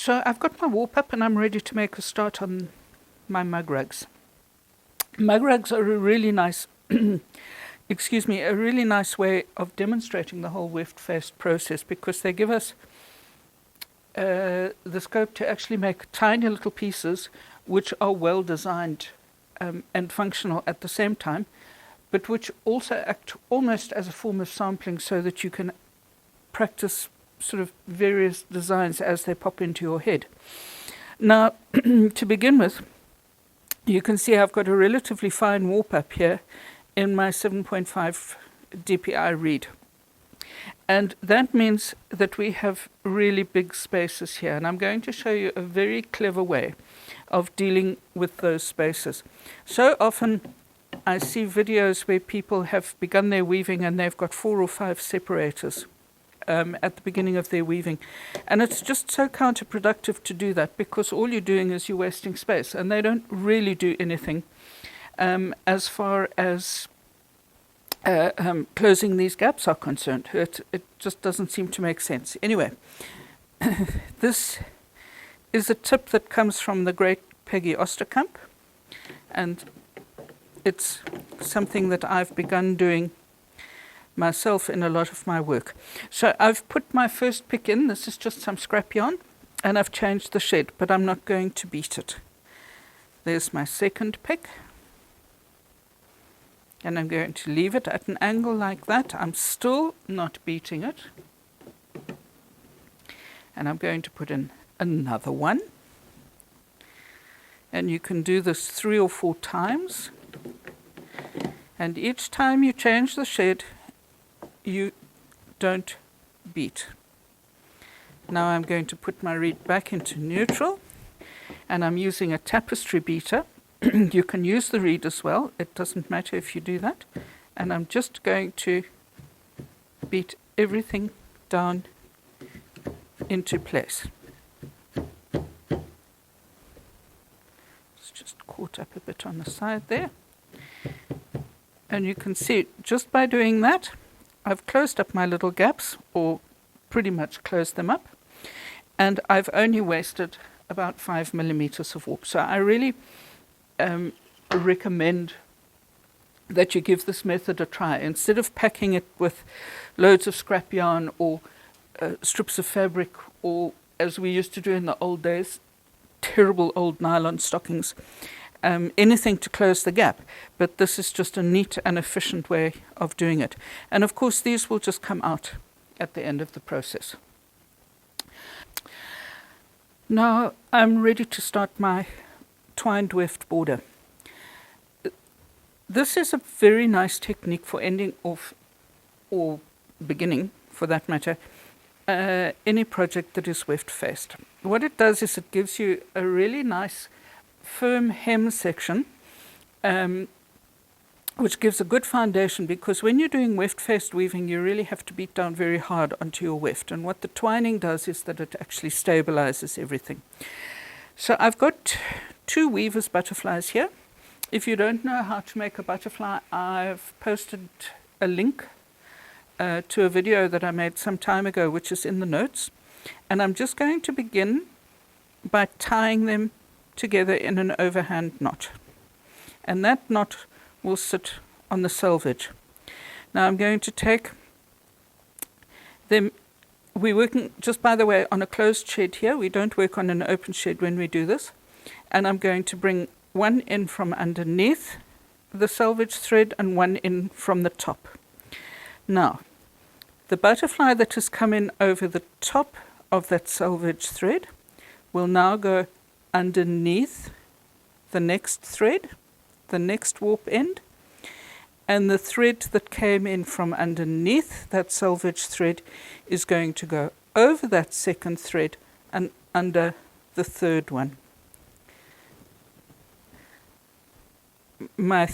So I've got my warp up and I'm ready to make a start on my mug rugs. Mug rugs are a really nice, a really nice way of demonstrating the whole weft-faced process, because they give us the scope to actually make tiny little pieces which are well designed and functional at the same time, but which also act almost as a form of sampling, so that you can practice sort of various designs as they pop into your head. Now, to begin with, you can see I've got a relatively fine warp up here in my 7.5 dpi reed. And that means that we have really big spaces here. And I'm going to show you a very clever way of dealing with those spaces. So often I see videos where people have begun their weaving and they've got 4 or 5 separators at the beginning of their weaving. And it's just so counterproductive to do that, because all you're doing is you're wasting space, and they don't really do anything as far as closing these gaps are concerned. It just doesn't seem to make sense. Anyway, this is a tip that comes from the great Peggy Osterkamp, and it's something that I've begun doing myself in a lot of my work. So I've put my first pick in. This is just some scrap yarn, and I've changed the shed, but I'm not going to beat it. There's my second pick, and I'm going to leave it at an angle like that. I'm still not beating it, and I'm going to put in another one, and you can do this 3 or 4 times, and each time you change the shed, you don't beat. Now I'm going to put my reed back into neutral, and I'm using a tapestry beater. You can use the reed as well, it doesn't matter if you do that. And I'm just going to beat everything down into place. It's just caught up a bit on the side there. And you can see, just by doing that, I've closed up my little gaps, or pretty much closed them up, and I've only wasted about 5 millimeters of warp. So I really recommend that you give this method a try. Instead of packing it with loads of scrap yarn or strips of fabric, or, as we used to do in the old days, terrible old nylon stockings, anything to close the gap. But this is just a neat and efficient way of doing it. And of course these will just come out at the end of the process. Now I'm ready to start my twined weft border. This is a very nice technique for ending off, or beginning for that matter, any project that is weft faced. What it does is it gives you a really nice firm hem section, which gives a good foundation, because when you're doing weft-faced weaving, you really have to beat down very hard onto your weft. And what the twining does is that it actually stabilizes everything. So I've got 2 weavers butterflies here. If you don't know how to make a butterfly, I've posted a link to a video that I made some time ago, which is in the notes. And I'm just going to begin by tying them together in an overhand knot, and that knot will sit on the selvage. Now I'm going to take them. We're working, just by the way, on a closed shed here. We don't work on an open shed when we do this. And I'm going to bring one in from underneath the selvage thread and one in from the top. Now the butterfly that has come in over the top of that selvage thread will now go underneath the next thread, the next warp end, and the thread that came in from underneath that selvage thread is going to go over that second thread and under the third one. My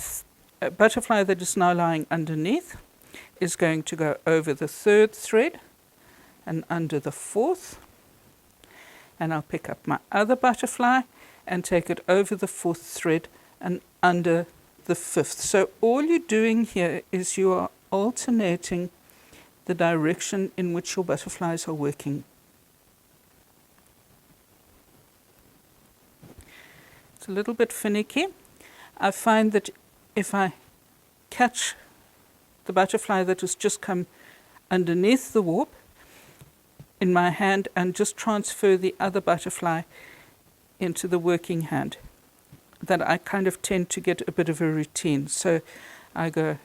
butterfly that is now lying underneath is going to go over the third thread and under the fourth. And I'll pick up my other butterfly and take it over the 4th thread and under the 5th. So all you're doing here is you are alternating the direction in which your butterflies are working. It's a little bit finicky. I find that if I catch the butterfly that has just come underneath the warp in my hand and just transfer the other butterfly into the working hand, that I kind of tend to get a bit of a routine. So I go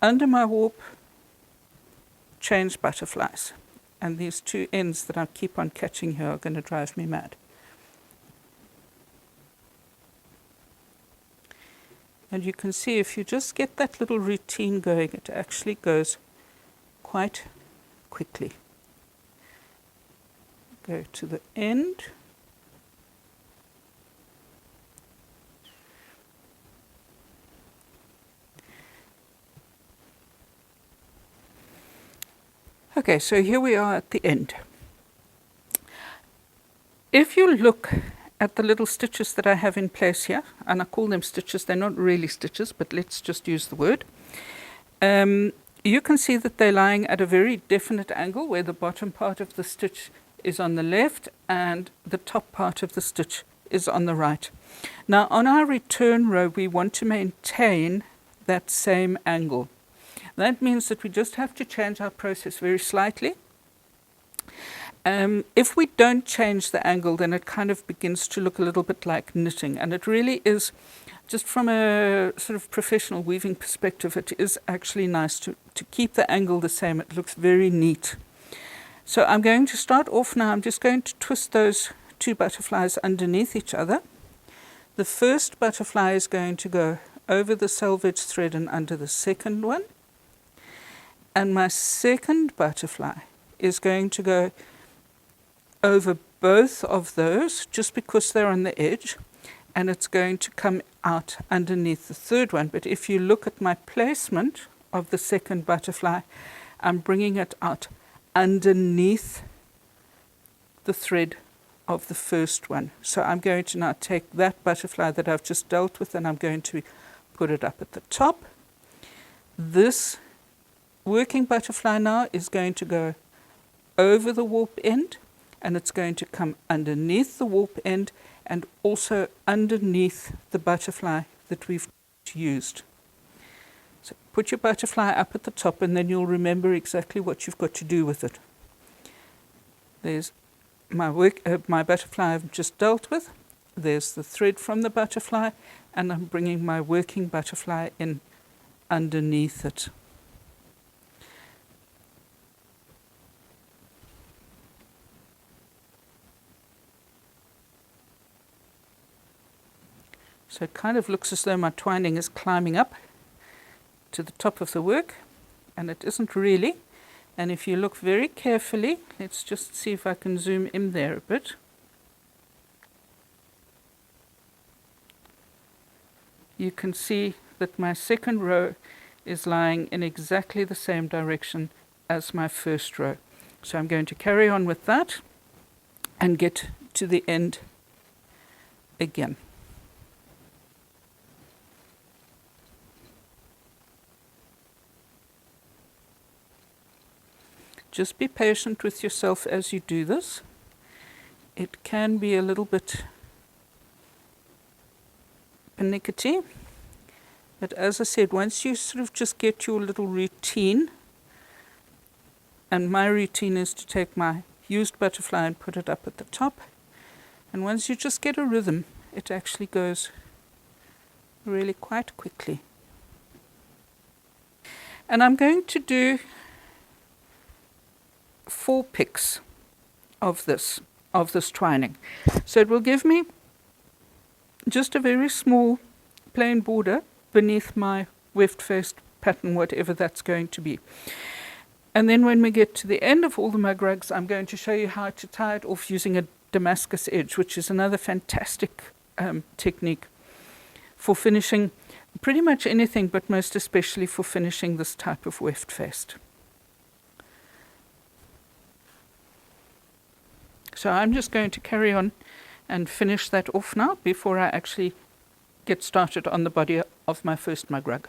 under my warp, change butterflies. And these two ends that I keep on catching here are going to drive me mad. And you can see if you just get that little routine going, it actually goes quite quickly. Go to the end. Okay, so here we are at the end. If you look at the little stitches that I have in place here, and I call them stitches, they're not really stitches, but let's just use the word. You can see that they're lying at a very definite angle where the bottom part of the stitch is on the left and the top part of the stitch is on the right. Now on our return row we want to maintain that same angle. That means that we just have to change our process very slightly. If we don't change the angle, then it kind of begins to look a little bit like knitting. And it really is, just from a sort of professional weaving perspective, it is actually nice to keep the angle the same. It looks very neat. So I'm going to start off now. I'm just going to twist those two butterflies underneath each other. The first butterfly is going to go over the selvage thread and under the second one. And my second butterfly is going to go over both of those just because they're on the edge, and it's going to come out underneath the third one. But if you look at my placement of the second butterfly, I'm bringing it out underneath the thread of the first one. So I'm going to now take that butterfly that I've just dealt with and I'm going to put it up at the top. This working butterfly now is going to go over the warp end, and it's going to come underneath the warp end and also underneath the butterfly that we've used. So put your butterfly up at the top and then you'll remember exactly what you've got to do with it. There's my butterfly I've just dealt with. There's the thread from the butterfly, and I'm bringing my working butterfly in underneath it. So it kind of looks as though my twining is climbing up to the top of the work, and it isn't really. And if you look very carefully, let's just see if I can zoom in there a bit. You can see that my second row is lying in exactly the same direction as my first row. So I'm going to carry on with that and get to the end again. Just be patient with yourself as you do this. It can be a little bit pernickety, but as I said, once you sort of just get your little routine, and my routine is to take my used butterfly and put it up at the top, and once you just get a rhythm, it actually goes really quite quickly. And I'm going to do 4 picks of this twining. So it will give me just a very small plain border beneath my weft-faced pattern, whatever that's going to be. And then when we get to the end of all the mug rugs, I'm going to show you how to tie it off using a Damascus edge, which is another fantastic technique for finishing pretty much anything, but most especially for finishing this type of weft-faced. So I'm just going to carry on and finish that off now before I actually get started on the body of my first mug rug.